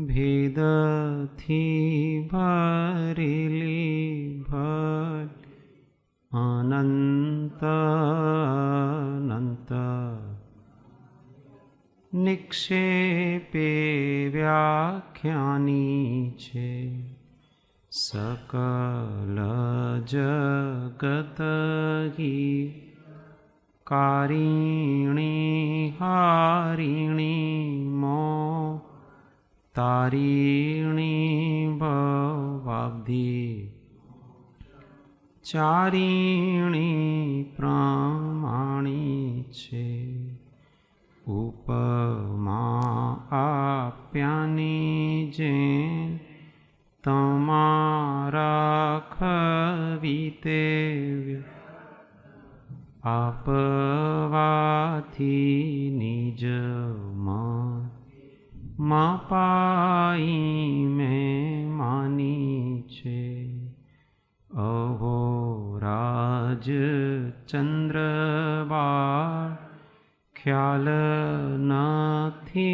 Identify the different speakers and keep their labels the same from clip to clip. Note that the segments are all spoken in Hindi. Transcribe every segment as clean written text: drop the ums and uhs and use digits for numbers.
Speaker 1: भेदथी भरेली भर अनंत अनंत निक्षेपे व्याख्यानी छे सकल जगत ही कारिणी हारिणी मो तारिणी भवाब्धि चारिणी प्रमाणी छे उपमा आप्यानी जे तमारा खवीते आपवाथी निज मापाई में मानी छे अहो राज चंद्रबार ख्याल नथी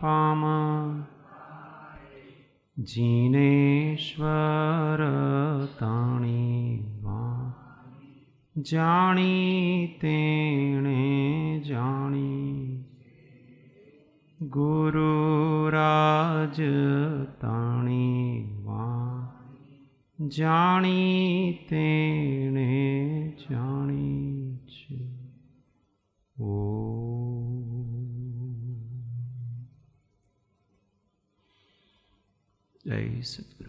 Speaker 1: पाम जीनेश्वर ताणी जाणी तेणे जाणी गुरुराज ताणी जाणी तेणे जाणी छे। ओ जय सद्गुरु।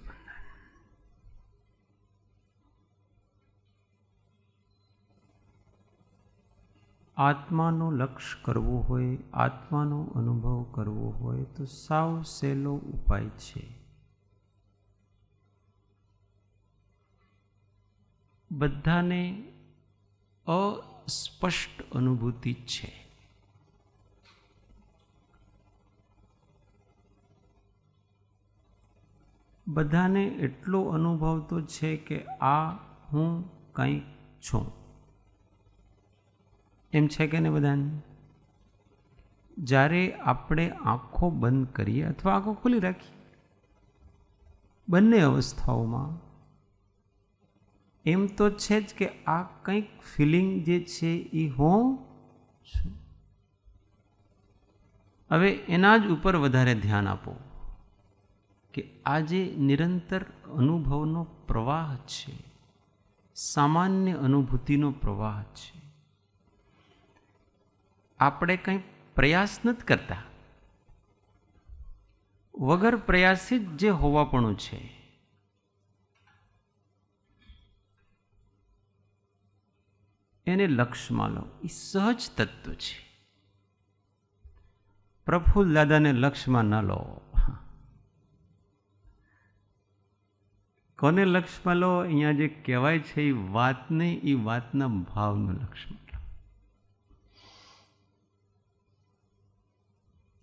Speaker 1: आत्मानो लक्ष्य करवो होय, आत्मानो अनुभव करवो होय तो साव सहेलो उपाय छे। बधाने अस्पष्ट अनुभूति छे। बधाने एटलो अनुभव तो छे के आ हूँ कंईक छूं। एम छे के ने बधाने जारे आपणे आँखों बंद करिए अथवा आँखों खोली राखीए बंने अवस्थाओं एम तो छे ज के आ कंईक फीलिंग जे छे ई हो छूं। हवे एना ज उपर वधारे ध्यान आपो कि आजे निरंतर अनुभवनो प्रवाह छे, सामान्य अनुभूतिनो प्रवाह छे। આપણે કંઈ પ્રયાસ નથી કરતા, વગર પ્રયાસે જે હોવાપણું છે એને લક્ષમાં લો. એ સહજ તત્વ છે. પ્રફુલ્લ દાદાને લક્ષમાં ન લો. કોને લક્ષમાં લો? અહીંયા જે કહેવાય છે એ વાતને, એ વાતના ભાવનું લક્ષમાં.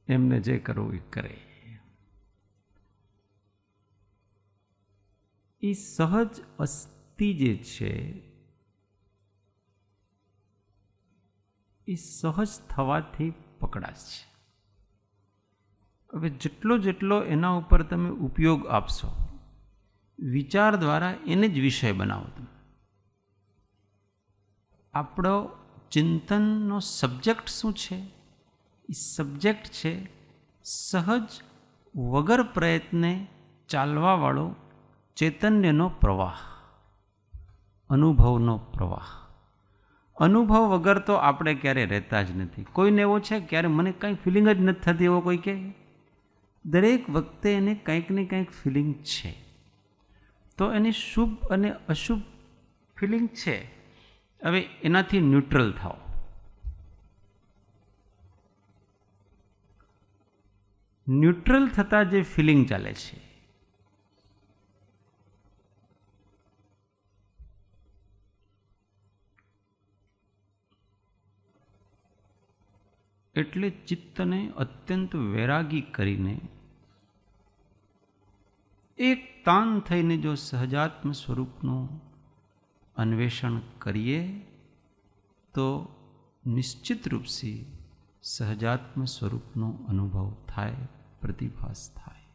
Speaker 1: એમને જે કરવું એ કરે. એ સહજ અસ્થિ જે છે એ સહજ થવાથી પકડાશ છે. હવે જેટલો જેટલો એના ઉપર તમે ઉપયોગ આપશો, વિચાર દ્વારા એને જ વિષય બનાવો. તમે આપણો ચિંતનનો સબ્જેક્ટ શું છે? એ સબ્જેક્ટ છે સહજ વગર પ્રયત્ને ચાલવાવાળો ચૈતન્યનો પ્રવાહ, અનુભવનો પ્રવાહ. અનુભવ વગર તો આપણે ક્યારેય રહેતા જ નથી. કોઈને એવો છે ક્યારે મને કાંઈ ફિલિંગ જ નથી થતી એવો કોઈ કહે? દરેક વખતે એને કંઈક ને કંઈક ફિલિંગ છે. તો એની શુભ અને અશુભ ફિલિંગ છે. હવે એનાથી ન્યુટ્રલ થાઓ. ન્યુટ્રલ થતાં જે ફિલિંગ ચાલે છે એટલે ચિત્તને અત્યંત વૈરાગી કરીને એક તાન થઈને જો સહજાત્મ સ્વરૂપનું અન્વેષણ કરીએ તો નિશ્ચિત રૂપથી સહજાત્મ સ્વરૂપનો અનુભવ થાય, પ્રતિભાસ થાય.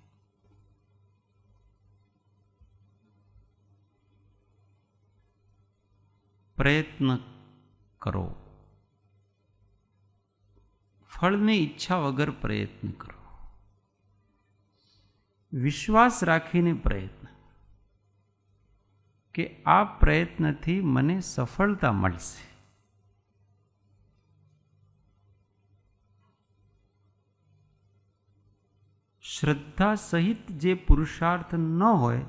Speaker 1: પ્રયત્ન કરો. ફળની ઈચ્છા વગર પ્રયત્ન કરો. વિશ્વાસ રાખીને પ્રયત્ન કે આ પ્રયત્નથી મને સફળતા મળશે. શ્રદ્ધા સહિત જે પુરુષાર્થ ન હોય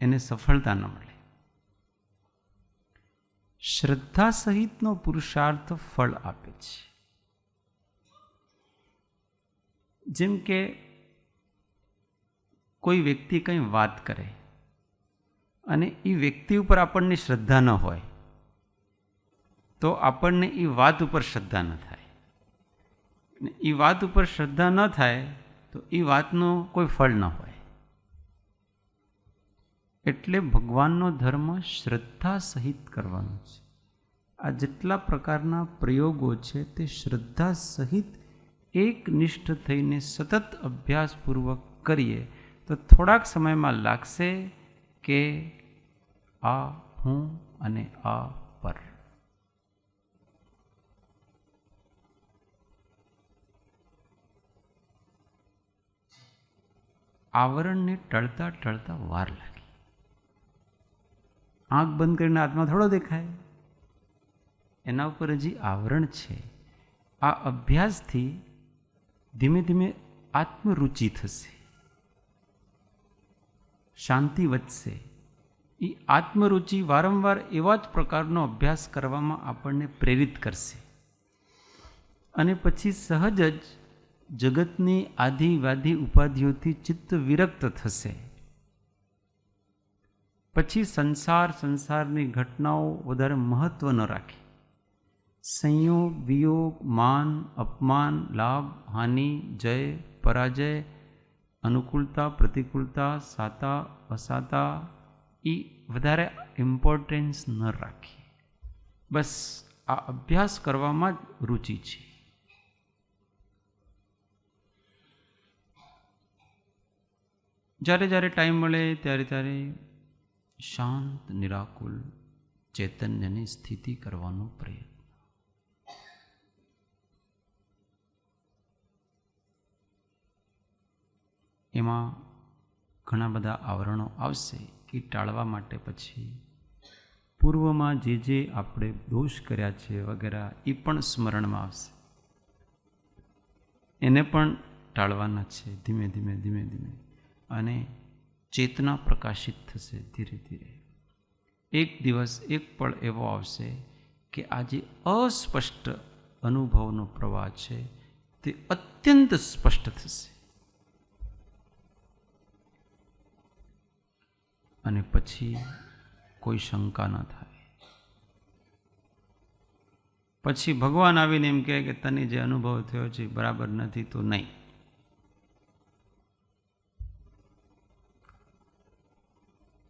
Speaker 1: એને સફળતા ન મળે. શ્રદ્ધા સહિતનો પુરુષાર્થ ફળ આપે છે. જેમ કે કોઈ વ્યક્તિ કંઈ વાત કરે અને એ વ્યક્તિ ઉપર આપણને શ્રદ્ધા ન હોય તો આપણને એ વાત ઉપર શ્રદ્ધા ન થાય. એ વાત ઉપર શ્રદ્ધા ન થાય તો એ વાતનો કોઈ ફળ ન હોય. એટલે ભગવાનનો ધર્મ શ્રદ્ધા સહિત કરવાનો છે. આ જેટલા પ્રકારના પ્રયોગો છે તે શ્રદ્ધા સહિત એકનિષ્ઠ થઈને સતત અભ્યાસપૂર્વક કરીએ તો થોડાક સમયમાં લાગશે કે આ હું અને આ પર. આવરણને ટળતા ટળતા વાર લાગી. આંખ બંધ કરીને આત્મા થોડો દેખાય, એના ઉપર હજી આવરણ છે. આ અભ્યાસથી ધીમે ધીમે આત્મરુચિ થશે, શાંતિ વધશે. એ આત્મરુચિ વારંવાર એવા જ પ્રકારનો અભ્યાસ કરવામાં આપણને પ્રેરિત કરશે અને પછી સહજ જ જગતની આધિવાધી ઉપાધિઓથી ચિત્ત વિરક્ત થશે. પછી સંસારની ઘટનાઓ વધારે મહત્વ ન રાખે. સંયોગ, વિયોગ, માન, અપમાન, લાભ, હાનિ, જય, પરાજય, અનુકૂળતા, પ્રતિકૂળતા, સાતા, અસાતા એ વધારે ઇમ્પોર્ટન્સ ન રાખીએ. બસ આ અભ્યાસ કરવામાં જ રુચિ છે. જ્યારે જ્યારે ટાઈમ મળે ત્યારે શાંત નિરાકુલ ચૈતન્યની સ્થિતિ કરવાનો પ્રયત્ન. એમાં ઘણા બધા આવરણો આવશે કે ટાળવા માટે પછી પૂર્વમાં જે આપણે દોષ કર્યા છે વગેરે એ પણ સ્મરણમાં આવશે. એને પણ ટાળવાના છે ધીમે ધીમે અને ચેતના પ્રકાશિત થશે ધીરે ધીરે. એક દિવસ એક પળ એવો આવશે કે આ જે અસ્પષ્ટ અનુભવનો પ્રવાહ છે તે અત્યંત સ્પષ્ટ થશે. અને પછી કોઈ શંકા ન થાય. પછી ભગવાન આવીને એમ કહે કે તને જે અનુભવ થયો છે બરાબર નથી તો નહીં.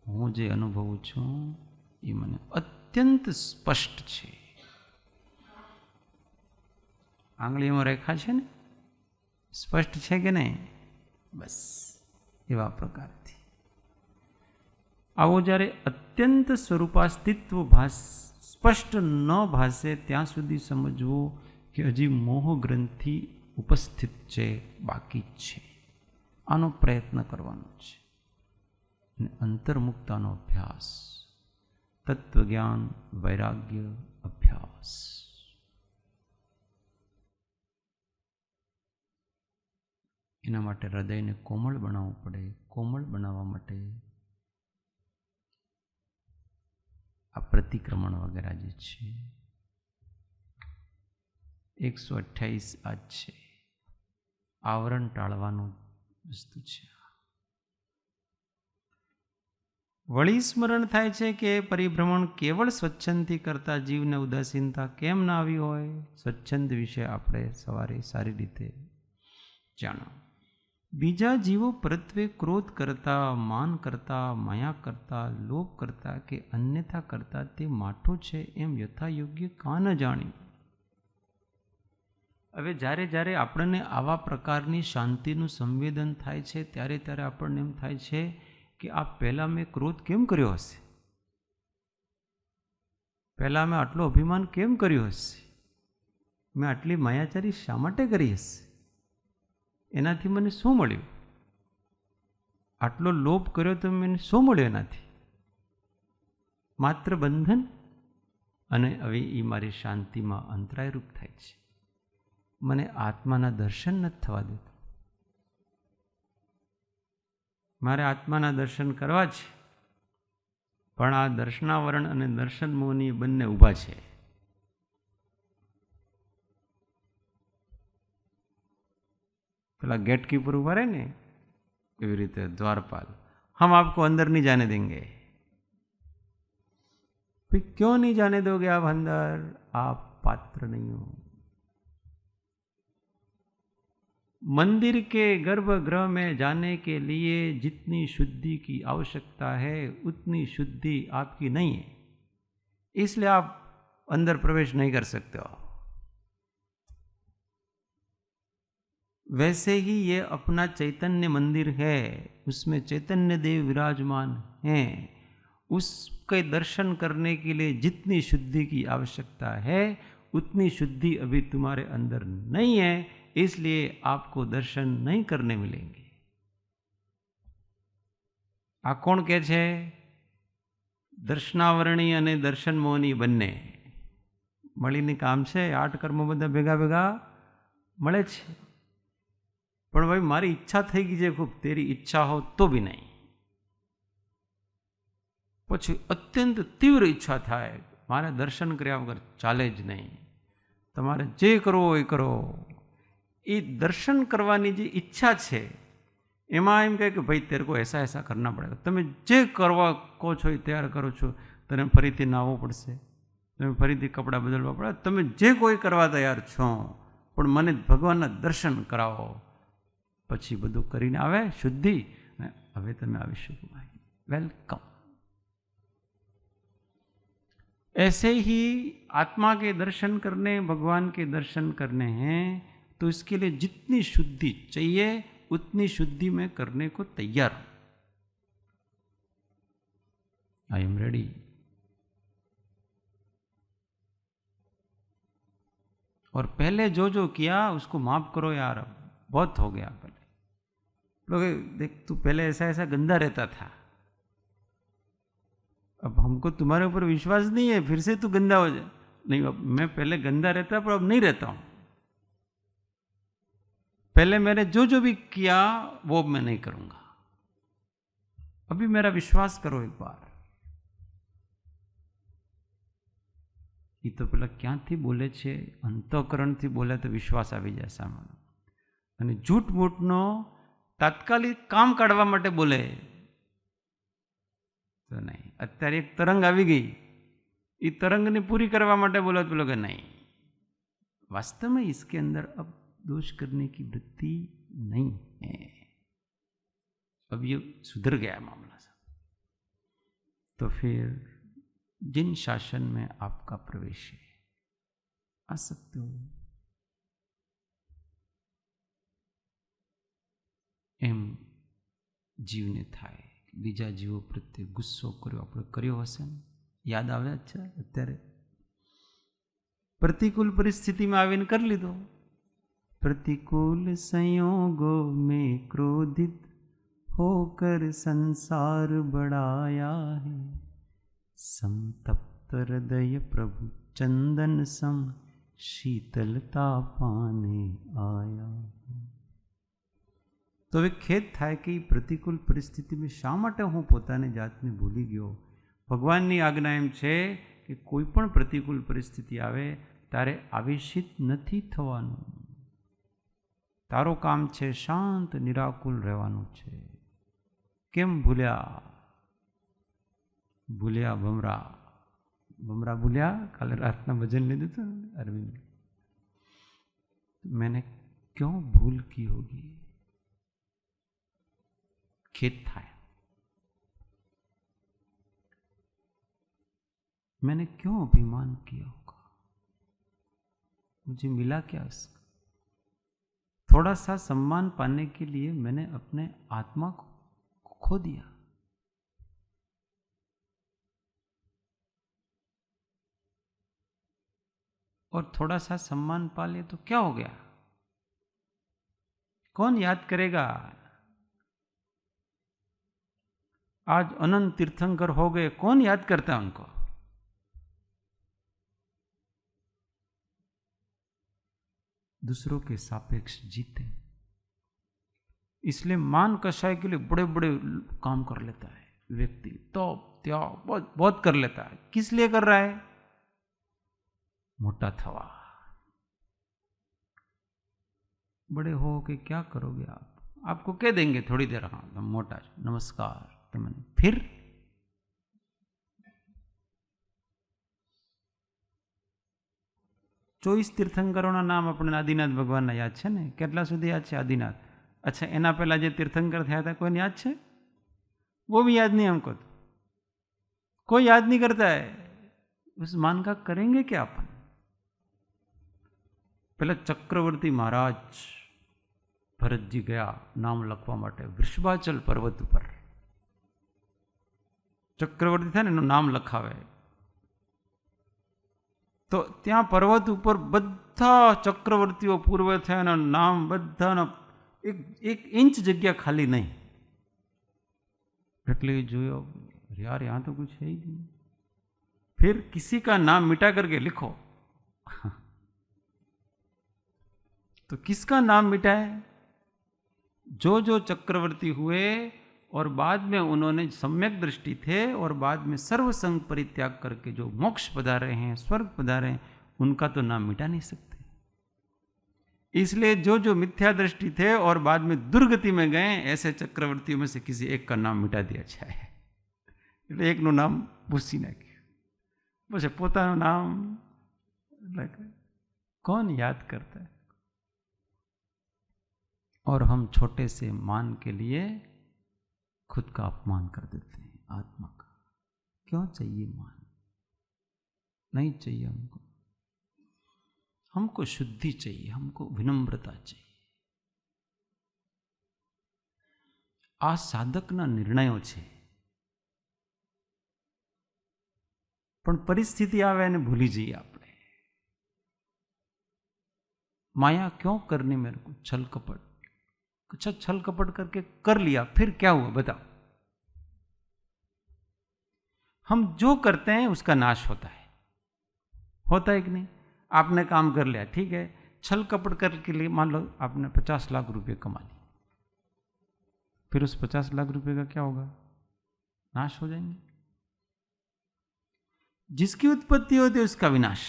Speaker 1: હું જે અનુભવું છું એ મને અત્યંત સ્પષ્ટ છે. આંગળીમાં રેખા છે ને, સ્પષ્ટ છે કે નહીં? બસ એવા પ્રકારથી આવો જ્યારે અત્યંત સ્વરૂપાસ્તિત્વ સ્પષ્ટ ન ભાસે ત્યાં સુધી સમજવું કે હજી મોહ ગ્રંથિ ઉપસ્થિત છે, બાકી છે. આનો પ્રયત્ન કરવાનો છે. અને અંતર્મુક્તાનો અભ્યાસ, તત્વજ્ઞાન, વૈરાગ્ય અભ્યાસ. એના માટે હૃદયને કોમળ બનાવવું પડે. કોમળ બનાવવા માટે આ પ્રતિક્રમણ વગેરે જે છે 128 આ જ છે. આવરણ ટાળવાનું વસ્તુ છે. વળી સ્મરણ થાય છે કે પરિભ્રમણ કેવળ સ્વચ્છંદથી કરતા જીવને ઉદાસીનતા કેમ ના આવી હોય. સ્વચ્છંદ વિશે આપણે સવારે સારી રીતે જાણો. બીજા જીવો પરત્વે ક્રોધ કરતા, માન કરતા, માયા કરતા, લોભ કરતા કે અન્યથા કરતા તે માઠો છે એમ યથાયોગ્ય કાં ન જાણ્યું. હવે જ્યારે આપણને આવા પ્રકારની શાંતિનું સંવેદન થાય છે ત્યારે આપણને એમ થાય છે કે આ પહેલાં મેં ક્રોધ કેમ કર્યો હશે. પહેલાં મેં આટલું અભિમાન કેમ કર્યું હશે? મેં આટલી માયાચારી શા માટે કરી હશે? એનાથી મને શું મળ્યું? આટલો લોભ કર્યો તો મને શું મળ્યું એનાથી? માત્ર બંધન. અને હવે એ મારી શાંતિમાં અંતરાયરૂપ થાય છે. મને આત્માના દર્શન નથી થવા દેતા. મારે આત્માના દર્શન કરવા છે, પણ આ દર્શનાવરણ અને દર્શન મોહની બંને ઊભા છે. પેલા गेटकीपर ऊपर है ने एवी रीते द्वारपाल, हम आपको अंदर नहीं जाने देंगे. फिर क्यों नहीं जाने दोगे आप अंदर? आप पात्र नहीं हो. मंदिर के गर्भगृह में जाने के लिए जितनी शुद्धि की आवश्यकता है उतनी शुद्धि आपकी नहीं है, इसलिए आप अंदर प्रवेश नहीं कर सकते हो. वैसे ही ये अपना चैतन्य मंदिर है, उसमें चैतन्य देव विराजमान हैं. उसके दर्शन करने के लिए जितनी शुद्धि की आवश्यकता है उतनी शुद्धि अभी तुम्हारे अंदर नहीं है, इसलिए आपको दर्शन नहीं करने मिलेंगे. आ कोण के छे? दर्शनावरणी अने दर्शन मोहनी बन्ने मळीने काम छे. 8 कर्मो बधा भेगा भेगा मळे छे. पण भाई मारी इच्छा थई गई छे खूब, तेरी इच्छा हो तो भी नहीं. पछी अत्यंत तीव्र इच्छा थाय, मारे दर्शन कर्या वगर चाले ज नहीं. तमारे जे करवो ए करो. એ દર્શન કરવાની જે ઈચ્છા છે એમાં એમ કહે કે ભાઈ તેરે કો એસા એસા કરના પડેગા. તમે જે કરવા કહો છો એ તૈયાર કરો છો. તને ફરીથી નાહવું પડશે, તમે ફરીથી કપડાં બદલવા પડે, તમે જે કોઈ કરવા તૈયાર છો, પણ મને ભગવાનના દર્શન કરાવો. પછી બધું કરીને આવે શુદ્ધિ, હવે તમે આવી શકો ભાઈ, વેલકમ. ऐसे ही आत्मा के दर्शन करने, भगवान के दर्शन करने हैं, तो इसके लिए जितनी शुद्धि चाहिए उतनी शुद्धि में करने को तैयार हूं. I am ready. और पहले जो जो किया उसको माफ करो यार, बहुत हो गया. पहले लोग देख, तू पहले ऐसा ऐसा गंदा रहता था, अब हमको तुम्हारे ऊपर विश्वास नहीं है, फिर से तू गंदा हो जाए. नहीं, अब मैं पहले गंदा रहता पर अब नहीं रहता हूं. पहले मैंने जो जो भी किया वो मैं नहीं करूंगा. अभी मेरा विश्वास करो एक बार. ये तो पेला क्यांथी बोले छे? अंतःकरणथी बोले तो विश्वास आवी जाय सामे. अने झूठ मूठनो तात्कालिक काम काढवा माटे बोले तो नहीं. अत्यारे एक तरंग आवी गई, ये तरंग ने पूरी करवा माटे बोलो तो लोग नहीं. वास्तव में इसके अंदर अब दोष करने की वृत्ति नहीं है. अब ये सुधर गया मामला सब. तो फिर जिन शासन में आपका प्रवेश है आ सकते हो. एम जीवने थाय बीजा जीवो प्रत्ये गुस्सो कर्यो આપણે કર્યો હશે ને? યાદ આવે છે અત્યારે? प्रतिकूल परिस्थितिમાં આવીને કરી લીધો. प्रतिकूल संयोगों में क्रोधित होकर संसार बढ़ाया है, संतप्त हृदय प्रभु चंदन सम शीतलता पाने आया. तो હવે ખેદ થાય કે પ્રતિકૂળ પરિસ્થિતિમાં શા માટે હું પોતાની જાતને ભૂલી ગયો. ભગવાનની આજ્ઞા એમ છે કે કોઈ પણ પ્રતિકૂળ પરિસ્થિતિ આવે તારે આવેશિત નથી થવાનું. તારો કામ છે શાંત નિરાકુલ રહેવાનું છે. કેમ ભૂલ્યા? ભૂલ્યા ભમરા. ભમરા ભૂલ્યા. કાલે રાતના ભજન લીધું હતું અરવિંદ. मैंने क्यों भूल की होगी? खेद था. मैंने क्यों अभिमान किया होगा? मुझे मिला क्या इसका? थोड़ा सा सम्मान पाने के लिए मैंने अपने आत्मा को खो दिया. और थोड़ा सा सम्मान पा ले तो क्या हो गया? कौन याद करेगा? आज अनंत तीर्थंकर हो गए, कौन याद करता है उनको? दूसरों के सापेक्ष जीते, इसलिए मान कषाय के लिए बड़े बड़े काम कर लेता है व्यक्ति, तो त्याग बहुत बहुत कर लेता है। किस लिए कर रहा है? मोटा थवा। बड़े हो के क्या करोगे आप? आपको कह देंगे थोड़ी देर, हाँ तुम मोटा, नमस्कार तुमने, फिर ચોવીસ તીર્થંકરોના નામ આપણને આદિનાથ ભગવાનના યાદ છે ને? કેટલા સુધી યાદ છે? આદિનાથ। अच्छा, એના પહેલા જે તીર્થંકર થયા હતા કોઈને याद છે? वो भी याद नहीं हमको, तो कोई याद नहीं करता है। उस मान का करेंगे क्या अपन? पहले चक्रवर्ती महाराज भरतजी गया नाम लखवा माटे वृषभाचल पर्वत पर। चक्रवर्ती था ने एનું નામ લખાવે तो त्या पर्वत पर बधा चक्रवर्तीओ पूर्व थया नाम बधाना एक इंच जगह खाली नहीं। એટલે જોયો यार यहाँ तो कुछ है ही नहीं, फिर किसी का नाम मिटा करके लिखो। तो किसका नाम मिटाए? जो जो चक्रवर्ती हुए और बाद में उन्होंने सम्यक दृष्टि थे और बाद में सर्वसंग परित्याग करके जो मोक्ष पधारे हैं, स्वर्ग पधारे हैं, उनका तो नाम मिटा नहीं सकते। इसलिए जो जो मिथ्या दृष्टि थे और बाद में दुर्गति में गए, ऐसे चक्रवर्तियों में से किसी एक का नाम मिटा दिया जाए। એટલે એકનું નામ ભૂસી નાખ્યું, પછી પોતાનું નામ कौन याद करता है? और हम छोटे से मान के लिए खुद का अपमान कर देते हैं, आत्मा का। क्यों चाहिए मान? नहीं चाहिए हमको। हमको शुद्धि चाहिए, हमको विनम्रता चाहिए। आ साधकना निर्णयो छे, पण परिस्थिति आवे ने भूली जाइए आपने। माया क्यों करनी मेरे को? छल कपट। अच्छा, छल कपट करके कर लिया, फिर क्या हुआ बताओ? हम जो करते हैं उसका नाश होता है कि नहीं? आपने काम कर लिया, ठीक है, छल कपट करके लिए मान लो आपने 50 लाख रुपए कमा लिए, फिर उस 50 लाख रुपए का क्या होगा? नाश हो जाएंगे। जिसकी उत्पत्ति होती है उसका विनाश।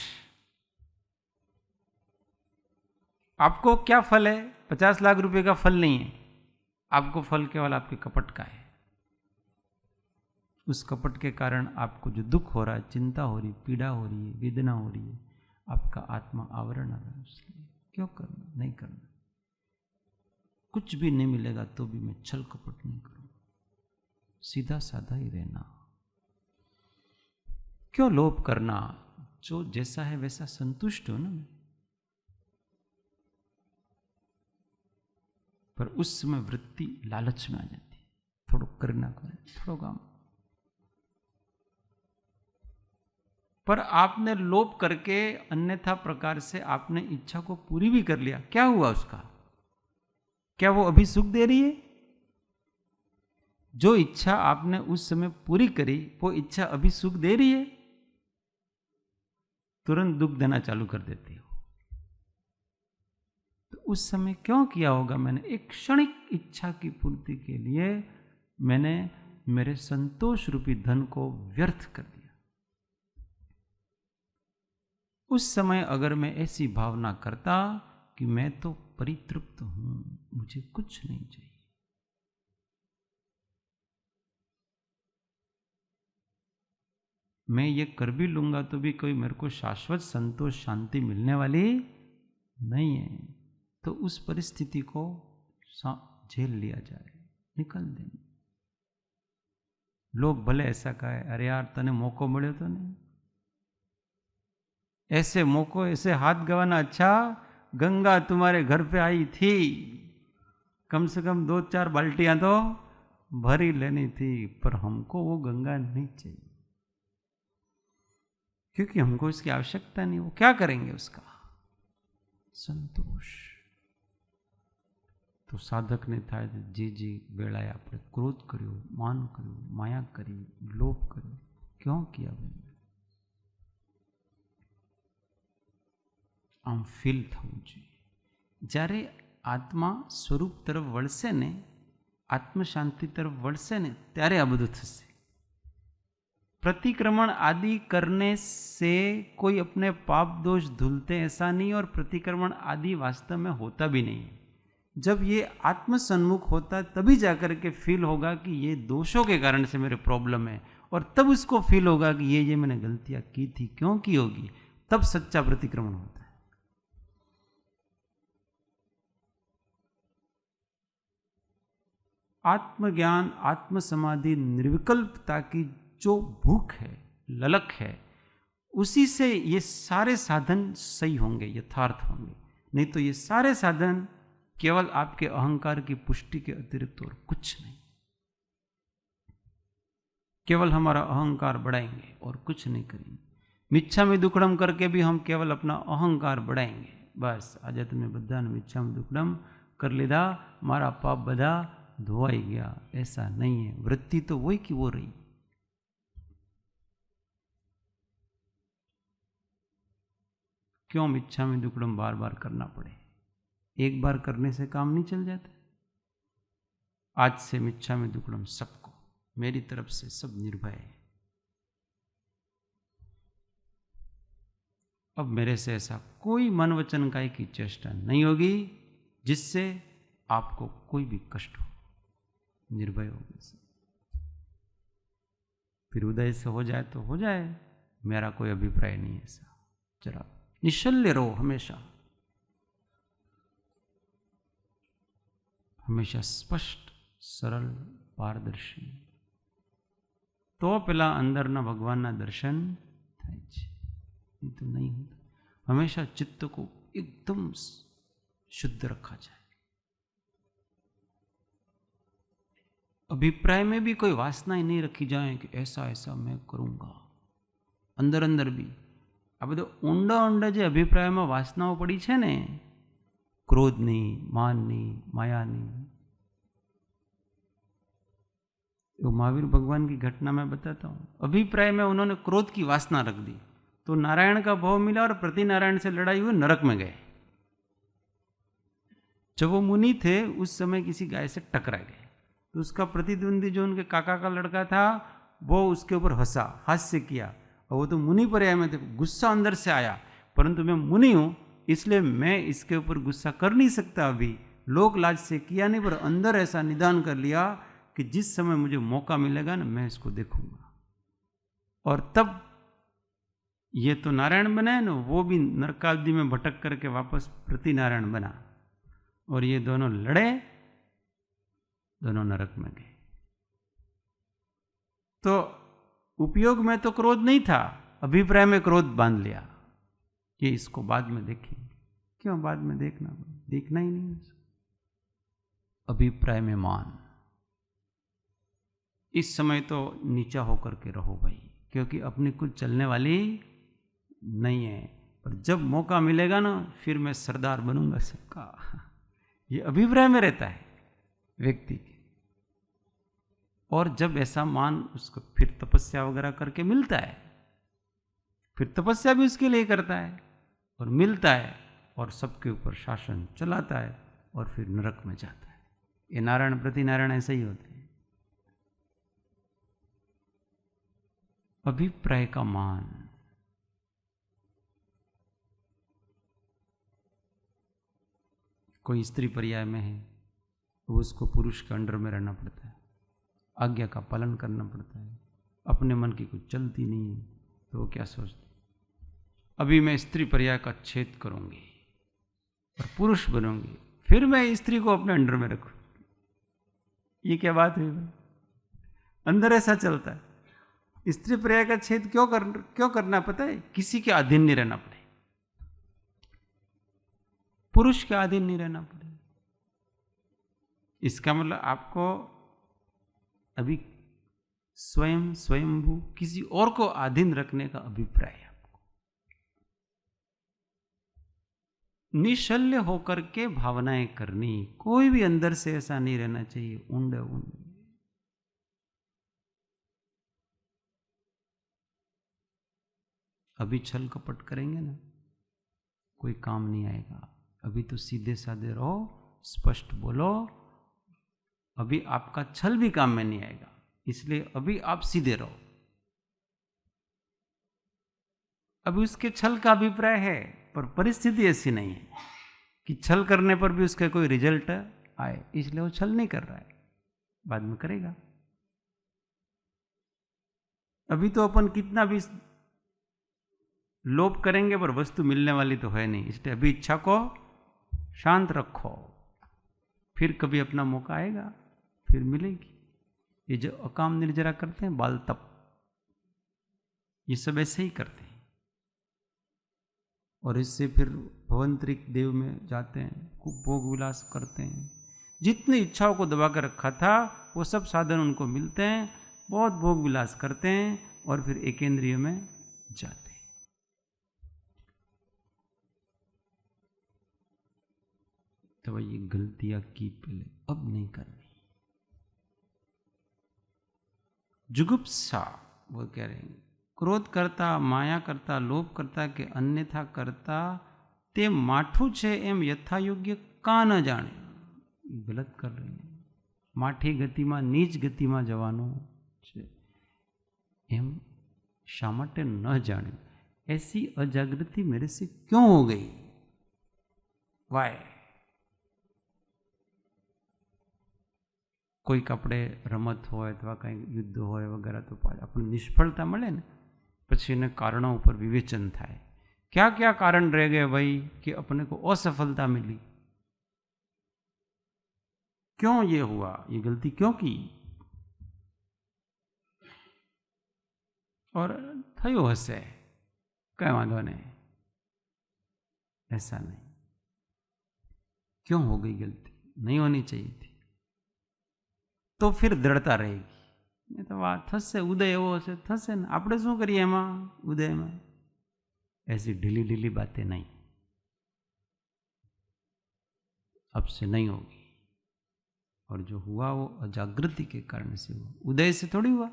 Speaker 1: आपको क्या फल है? 50 लाख रुपए का फल नहीं है, आपको फल केवल आपके कपट का है। उस कपट के कारण आपको जो दुख हो रहा है, चिंता हो रही, पीड़ा हो रही है, वेदना हो रही है, आपका आत्मा आवरण आ रहा है। इसलिए क्यों करना? नहीं करना। कुछ भी नहीं मिलेगा तो भी मैं छल कपट नहीं करूंगा, सीधा साधा ही रहना। क्यों लोभ करना? जो जैसा है वैसा संतुष्ट हो ना। पर उस समय वृत्ति लालच में आ जाती है, थोड़ा करना करे, थोड़ा काम। पर आपने लोभ करके अन्यथा प्रकार से आपने इच्छा को पूरी भी कर लिया, क्या हुआ उसका? क्या वो अभी सुख दे रही है? जो इच्छा आपने उस समय पूरी करी, वो इच्छा अभी सुख दे रही है? तुरंत दुख देना चालू कर देती हो। तो उस समय क्यों किया होगा? मैंने एक क्षणिक इच्छा की पूर्ति के लिए मैंने मेरे संतोष रूपी धन को व्यर्थ कर दिया। उस समय अगर मैं ऐसी भावना करता कि मैं तो परितृप्त हूं, मुझे कुछ नहीं चाहिए, मैं ये कर भी लूंगा तो भी कोई मेरे को शाश्वत संतोष शांति मिलने वाली नहीं है, तो उस परिस्थिति को झेल लिया जाए, निकल देंगे। लोग भले ऐसा कहे, अरे यार तने मौको मिले तो नहीं, ऐसे मौको, ऐसे हाथ गवाना अच्छा गंगा तुम्हारे घर पे आई थी, कम से कम 2-4 बाल्टियां तो भरी लेनी थी, पर हमको वो गंगा नहीं चाहिए। क्योंकि हमको इसकी आवश्यकता नहीं। वो क्या करेंगे उसका? संतोष। तो साधकने થાય जी वेलाए આપણે क्रोध કર્યો, માન કર્યું, માયા કરી, લોભ કર્યો, क्यों किया भाई? આમ ફીલ થવું જોઈએ। જ્યારે આત્મા સ્વરૂપ તરફ વળશે ને, આત્મશાંતિ તરફ વળશે ને, ત્યારે આ બધું થશે। प्रतिक्रमण आदि करने से कोई अपने पाप दोष धुलते ऐसा नहीं, और प्रतिक्रमण आदि वास्तव में होता भी नहीं। जब ये आत्म सन्मुख होता तभी जाकर के फील होगा कि ये दोषों के कारण से मेरे प्रॉब्लम है, और तब उसको फील होगा कि ये मैंने गलतियां की थी, क्यों की होगी, तब सच्चा प्रतिक्रमण होता है। आत्मज्ञान, आत्म समाधि, निर्विकल्पता की जो भूख है, ललक है, उसी से ये सारे साधन सही होंगे, यथार्थ होंगे। नहीं तो ये सारे साधन केवल आपके अहंकार की पुष्टि के अतिरिक्त और कुछ नहीं, केवल हमारा अहंकार बढ़ाएंगे और कुछ नहीं करेंगे। मिच्छामी दुक्कड़म करके भी हम केवल अपना अहंकार बढ़ाएंगे। बस આજે તમે બધાને મિચ્છામી दुक्कड़म कर લીધા, મારા પાપ બધા धोवाई गया, ऐसा नहीं है। वृत्ति तो वही की वो रही। क्यों मिच्छामी दुक्कड़म बार बार करना पड़े? एक बार करने से काम नहीं चल जाता। आज से मिच्छामी दुक्कड़म सबको, मेरी तरफ से सब निर्भय है। अब मेरे से ऐसा कोई मन वचन काय की चेष्टा नहीं होगी जिससे आपको कोई भी कष्ट हो। निर्भय होगी। फिर उदय से हो जाए तो हो जाए, मेरा कोई अभिप्राय नहीं है ऐसा। जरा निश्चल्य रहो, हमेशा हमेशा स्पष्ट, सरल, पारदर्शी, तो પેલા અંદરના ભગવાનના દર્શન થાય છે। नहीं तो नहीं होता। हमेशा चित्त को एकदम शुद्ध रखा जाए। अभिप्राय में भी कोई वासनाएं नहीं रखी जाए कि ऐसा ऐसा मैं करूंगा। अंदर अंदर भी आ બધો ઊંડા ઊંડા જે અભિપ્રાયમાં વાસનાઓ પડી છે ને, ક્રોધની, માનની, માયાની, वो महावीर भगवान की घटना मैं बताता हूँ। अभिप्राय में उन्होंने क्रोध की वासना रख दी, तो नारायण का भाव मिला और प्रति नारायण से लड़ाई हुई, नरक में गए। जब वो मुनि थे उस समय किसी गाय से टकरा गए, तो उसका प्रतिद्वंदी जो उनके काका का लड़का था वो उसके ऊपर हंसा, हास्य किया, और वो तो मुनि पर्याय में थे। गुस्सा अंदर से आया, परंतु मैं मुनि हूँ इसलिए मैं इसके ऊपर गुस्सा कर नहीं सकता। अभी लोक लाज से किया नहीं, पर अंदर ऐसा निदान कर लिया कि जिस समय मुझे मौका मिलेगा ना, मैं इसको देखूंगा। और तब ये तो नारायण बना है ना, वो भी नरकादि में भटक करके वापस प्रति नारायण बना, और ये दोनों लड़े, दोनों नरक में गए। तो उपयोग में तो क्रोध नहीं था, अभिप्राय में क्रोध बांध लिया। ये इसको बाद में देखेंगे। क्यों बाद में देखना? देखना ही नहीं। अभिप्राय में मान। इस समय तो नीचा होकर के रहो भाई, क्योंकि अपनी कुछ चलने वाली नहीं है। पर जब मौका मिलेगा ना, फिर मैं सरदार बनूंगा सबका। ये अभिप्राय में रहता है व्यक्ति के। और जब ऐसा मान उसको फिर तपस्या वगैरह करके मिलता है, फिर तपस्या भी उसके लिए करता है और मिलता है, और सबके ऊपर शासन चलाता है, और फिर नरक में जाता है। ये नारायण प्रति नारायण ऐसे ही होते हैं। अभिप्राय का मान। कोई स्त्री पर्याय में है, वो उसको पुरुष के अंडर में रहना पड़ता है, आज्ञा का पालन करना पड़ता है। अपने मन की कुछ चलती नहीं है, तो वो क्या सोचते, अभी मैं स्त्री पर्याय का छेद करूंगी और पुरुष बनूंगी, फिर मैं स्त्री को अपने अंडर में रखूंगी। ये क्या बात हुई भाई? अंदर ऐसा चलता है। स्त्री पर्याय का छेद क्यों करना पता है? किसी के अधीन नहीं रहना पड़े, पुरुष के अधीन नहीं रहना पड़े। इसका मतलब आपको अभी स्वयंभू किसी और को अधीन रखने का अभिप्राय है आपको। निशल्य होकर के भावनाएं करनी, कोई भी अंदर से ऐसा नहीं रहना चाहिए ऊंडे ऊंडे। अभी छल कपट करेंगे ना, कोई काम नहीं आएगा। अभी तो सीधे साधे रहो, स्पष्ट बोलो। अभी आपका छल भी काम में नहीं आएगा, इसलिए अभी आप सीधे रहो। अभी उसके छल का अभिप्राय है, पर परिस्थिति ऐसी नहीं है कि छल करने पर भी उसका कोई रिजल्ट आए, इसलिए वो छल नहीं कर रहा है, बाद में करेगा। अभी तो अपन कितना भी लोभ करेंगे पर वस्तु मिलने वाली तो है नहीं, इसलिए अभी इच्छा को शांत रखो, फिर कभी अपना मौका आएगा, फिर मिलेगी। ये जो अकाम निर्जरा करते हैं, बाल तप, ये सब ऐसे ही करते हैं, और इससे फिर भवंतरिक देव में जाते हैं, खूब भोग विलास करते हैं। जितनी इच्छाओं को दबा कर रखा था वो सब साधन उनको मिलते हैं, बहुत भोग विलास करते हैं, और फिर एकेंद्रिय में जाते हैं। तो ये गलतियां की पहले, अब नहीं करनी। जुगुप्सा वो कह रहे हैं, क्रोध करता, माया करता, लोभ करता के अन्यथा करता ते माठू छे एम यथायोग्य का न जाने। गलत कर रहे हैं। माठी गतिमां नीच गतिमां जवानों छे एम शा माटे न जाने। ऐसी अजागृति मेरे से क्यों हो गई? वाय? कोई कपड़े रमत होय अथवा कई युद्ध होय वगैरह तो अपन निष्फलता મળે ને પછી એને કારણો ઉપર વિવેચન થાય। क्या क्या कारण रह गए भाई कि अपने को असफलता मिली? क्यों ये हुआ? ये गलती क्यों की? और थयो हसे, कई वांधो नहीं, ऐसा नहीं। क्यों हो गई गलती? नहीं होनी चाहिए थी, तो फिर दृढ़ता रहेगी। नहीं तो વાત થશે, ઉદય એવો હશે થશે ને, આપણે શું કરીએ એમાં ઉદયમાં? ऐसी ढीली ढीली बातें नहीं, अब से नहीं होगी। और जो हुआ वो अजागृति के कारण से हुआ, उदय से थोड़ी हुआ।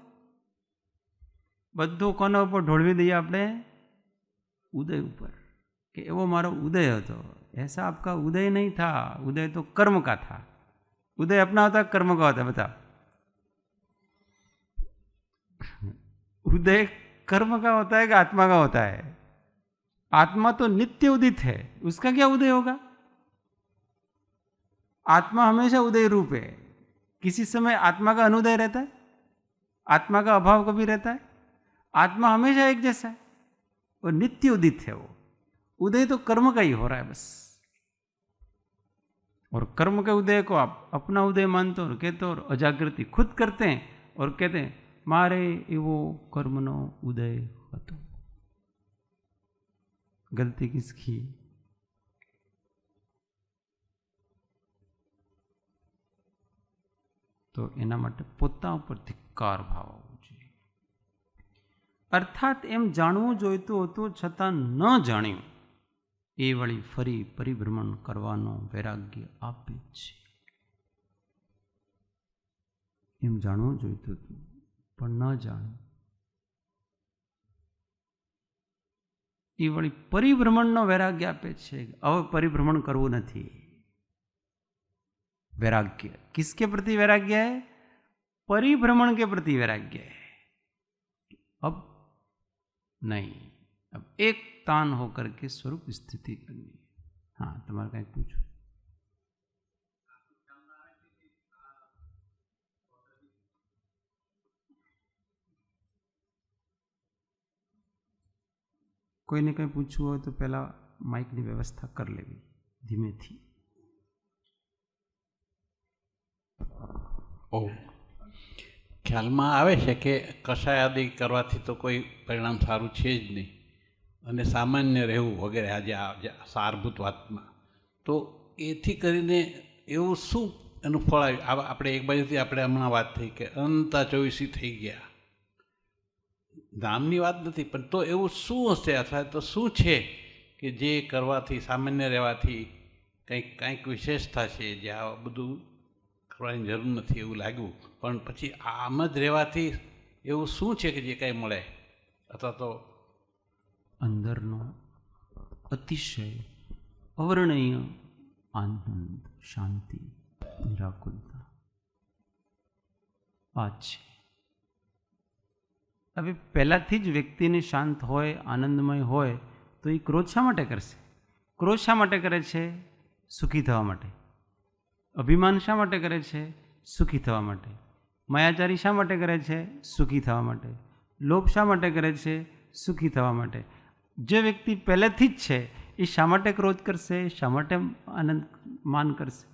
Speaker 1: બધું કોના ઉપર ઢોળવી દઈએ આપણે? ઉદય ઉપર, कि एवो मारो उदय હતો। ऐसा आपका उदय नहीं था, उदय तो कर्म का था। उदय अपना होता है, कर्म का होता है? बताओ। उदय कर्म का होता है कि आत्मा का होता है? आत्मा तो नित्य उदित है, उसका क्या उदय होगा? आत्मा हमेशा उदय रूप है। किसी समय आत्मा का अनुदय रहता है? आत्मा का अभाव कभी रहता है? आत्मा हमेशा एक जैसा है, और नित्य उदित है वो। उदय तो कर्म का ही हो रहा है बस। और कर्म के उदय को आप अपना उदय मानते हो और कहते हो, और अजागृति खुद करते हैं और कहते हैं मारे एवो कर्मनो उदय हतो। गलती किसकी? तो एना माटे पोता पर धिक्कार भाव होवो जोईए। अर्थात एम जाणवुं जोईतुं हतुं छतां न जाण्युं, ए वળી फरी परिभ्रमण करवानो वैराग्य आपे छे। एम जाणवुं जोईतुं हतुं पण न जाण्युं, એ વળી પરિભ્રમણનો વૈરાગ્ય આપે છે। હવે પરિભ્રમણ કરવું નથી। वैराग्य किसके प्रति वैराग्य है? परिभ्रमण के प्रति वैराग्य है। अब नहीं, अब एक तान होकर के स्वरूप स्थिति करनी है। हाँ, तुम्हारा कहीं पूछो। कोई ने कहीं पूछવું હોય તો પહેલા માઇકની વ્યવસ્થા કરી લેવી ધીમેથી।
Speaker 2: ઓ ખ્યાલમાં આવે છે કે કષાય આદિ કરવાથી તો કોઈ પરિણામ સારું છે જ નહીં, અને સામાન્ય રહેવું વગેરે આજે આ સારભૂત વાતમાં તો એથી કરીને એવું શું એનું ફળ આવ્યું? આપણે એક બાજુથી આપણે હમણાં વાત થઈ કે અનંતા ચોવીસી થઈ ગયા, નામની વાત નથી, પણ તો એવું શું હશે અથવા તો શું છે કે કે જે કરવાથી સામાન્ય રહેવાથી કંઈક વિશેષતા છે જે આ બધું કરવાની જરૂર નથી એવું લાગ્યું, પણ પછી આમ જ રહેવાથી એવું શું છે કે જે કાંઈ મળે? અથવા તો
Speaker 1: અંદરનો અતિશય અવર્ણનીય આનંદ, શાંતિ, નિરાકુલતા આ છે. હવે પહેલાંથી જ વ્યક્તિને શાંત હોય, આનંદમય હોય તો એ ક્રોધ શા માટે કરશે? ક્રોધ શા માટે કરે છે? સુખી થવા માટે. અભિમાન શા માટે કરે છે? સુખી થવા માટે. માયાચારી શા માટે કરે છે? સુખી થવા માટે. લોભ શા માટે કરે છે? સુખી થવા માટે. જે વ્યક્તિ પહેલેથી જ છે એ શા માટે ક્રોધ કરશે? શા માટે આનંદ માન કરશે?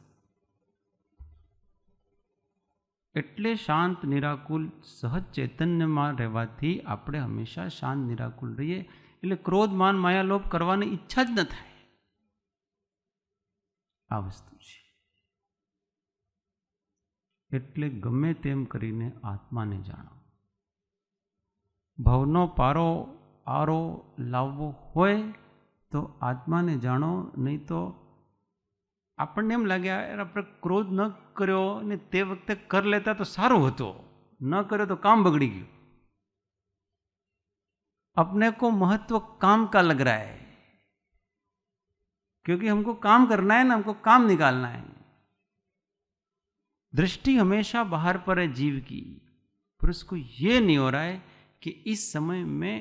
Speaker 1: એટલે શાંત નિરાકુલ સહજ ચૈતન્યમાં રહેવાથી આપણે હંમેશા શાંત નિરાકુલ રહીએ. એટલે ક્રોધ, માન, માયા, લોભ કરવાની ઈચ્છા જ ન થાય. આ વસ્તુ છે. એટલે ગમે તેમ કરીને આત્માને જાણો. ભવનો પારો આરો લાવવો હોય તો આત્માને જાણો, નહીં તો આપણને એમ લાગે યાર આપણે ક્રોધ ન કર્યો ને તે વખતે કર લેતા તો સારું હતું, ન કર્યો તો કામ બગડી ગયું. अपने को महत्व काम का लग रहा है क्योंकि हमको काम करना है ना, हमको काम निकालना है. दृष्टि हमेशा बाहर पर है जीव की, पर उसको ये नहीं हो रहा है कि इस समय में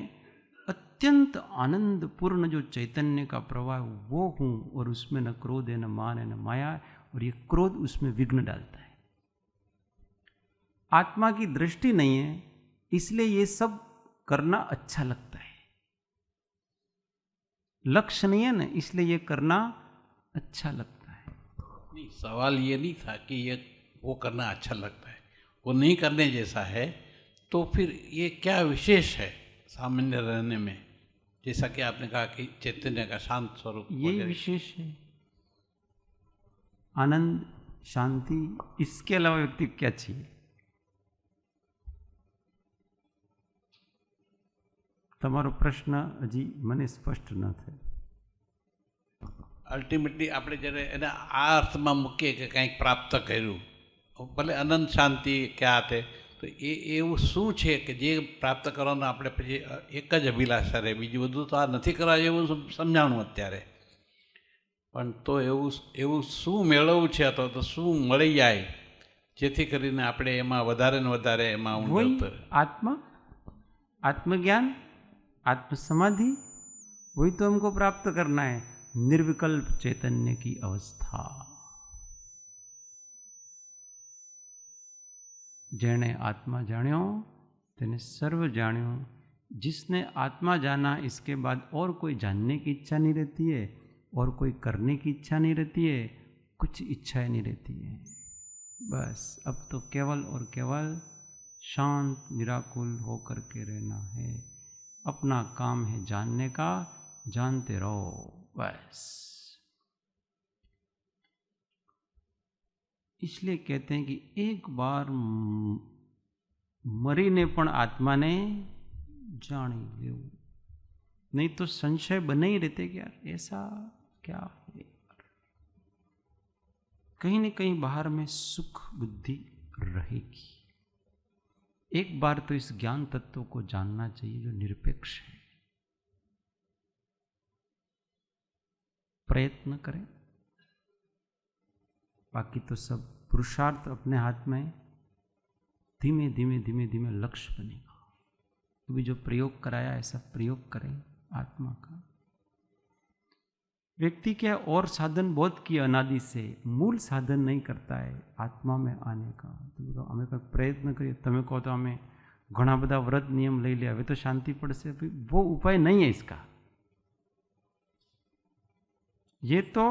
Speaker 1: अत्यंत आनंद पूर्ण जो चैतन्य का प्रवाह वो हूं और उसमें न क्रोध है, न मान है, न माया है, और ये क्रोध उसमें विघ्न डालता है. आत्मा की दृष्टि नहीं है, इसलिए ये सब करना अच्छा लगता है. लक्ष्य नहीं है ना, इसलिए ये करना अच्छा लगता है.
Speaker 2: नहीं, सवाल ये नहीं था कि ये वो करना अच्छा लगता है, वो नहीं करने जैसा है, तो फिर ये क्या विशेष है सामान्य रहने में? जैसा कि आपने कहा कि चैतन्य का शांत स्वरूप,
Speaker 1: यही विशेष है. आनंद, शांति, इसके अलावा व्यक्ति क्या चाहिए? તમારો પ્રશ્ન હજી મને સ્પષ્ટ ન થયો.
Speaker 2: અલ્ટિમેટલી આપણે જ્યારે એને આ અર્થમાં મૂકીએ કે કંઈક પ્રાપ્ત કર્યું, ભલે અનંત શાંતિ ક્યાં તે, તો એવું શું છે કે જે પ્રાપ્ત કરવાનું આપણે પછી એક જ અભિલાષા રહે, બીજું બધું તો આ નથી કરવા જેવું સમજાણું અત્યારે. પણ તો એવું શું મેળવવું છે અથવા તો શું મળી જાય જેથી કરીને આપણે એમાં વધારે ને વધારે એમાં ઊંડે
Speaker 1: आत्मा, आत्मज्ञान, आत्म समाधि, वही तो हमको प्राप्त करना है. निर्विकल्प चैतन्य की अवस्था. जेने आत्मा जान्यो तेने सर्व जान्यो. जिसने आत्मा जाना इसके बाद और कोई जानने की इच्छा नहीं रहती है, और कोई करने की इच्छा नहीं रहती है, कुछ इच्छाएं नहीं रहती है. बस अब तो केवल और केवल शांत निराकुल होकर के रहना है. अपना काम है जानने का, जानते रहो बस. इसलिए कहते हैं कि एक बार मरीने पण आत्मा ने जानी लेવું, नहीं तो संशय बने ही रहते कि यार ऐसा क्या है. कहीं न कहीं बाहर में सुख बुद्धि रहेगी. एक बार तो इस ज्ञान तत्व को जानना चाहिए जो निरपेक्ष है. प्रयत्न करें, बाकी तो सब पुरुषार्थ अपने हाथ में. धीमे धीमे धीमे धीमे लक्ष्य बनेगा. तो भी जो प्रयोग कराया ऐसा प्रयोग करें आत्मा का. व्यक्ति क्या और साधन बहुत किए अनादि से, मूल साधन नहीं करता है आत्मा में आने का. तो हमें कोई प्रयत्न करिए. તમે કહો તો અમે ઘણા બધા વ્રત નિયમ લઈ લે, હવે તો શાંતિ પડશે, वो उपाय नहीं है इसका. ये तो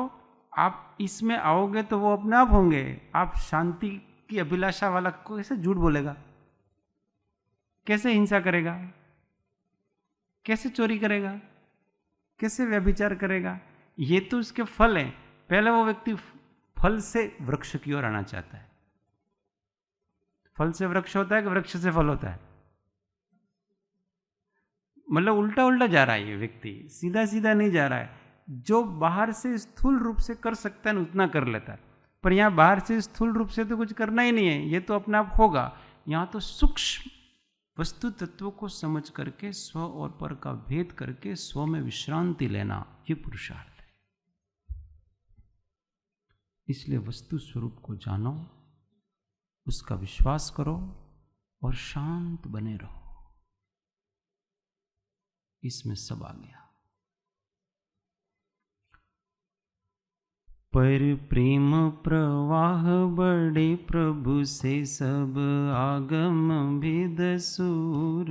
Speaker 1: आप इसमें आओगे तो वो अपने आप होंगे. आप शांति की अभिलाषा वाला को कैसे झूठ बोलेगा? कैसे हिंसा करेगा? कैसे चोरी करेगा? कैसे व्यभिचार करेगा? ये तो उसके फल हैं. पहले वो व्यक्ति फल से वृक्ष की ओर आना चाहता है. फल से वृक्ष होता है कि वृक्ष से फल होता है? मतलब उल्टा उल्टा जा रहा है ये व्यक्ति, सीधा सीधा नहीं जा रहा है. जो बाहर से स्थूल रूप से कर सकता है ना उतना कर लेता है, पर यहाँ बाहर से स्थूल रूप से तो कुछ करना ही नहीं है, ये तो अपने आप होगा। यहाँ तो सूक्ष्म वस्तु तत्व को समझ करके स्व और पर का भेद करके स्व में विश्रांति लेना, ये पुरुषार्थ है। इसलिए वस्तु स्वरूप को जानो, उसका विश्वास करो और शांत बने रहो, इसमें सब आ गया। पर प्रेम प्रवाह बड़े प्रभु से सब आगम भेद सूर,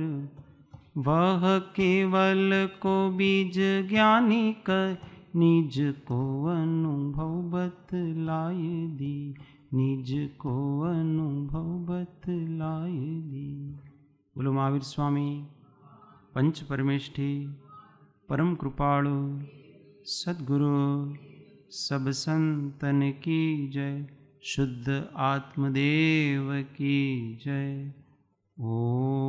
Speaker 1: वह केवल को बीज ज्ञानी कर निज को अनुभव बतलाए दी, निज को अनुभव बतलाए दी। बोलो महावीर स्वामी पंच परमेष्ठी परम कृपाणु सद्गुरु सब संतन की जय, शुद्ध आत्मदेव की जय। ओम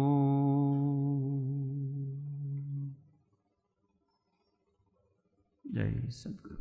Speaker 1: जय सद्गुरु।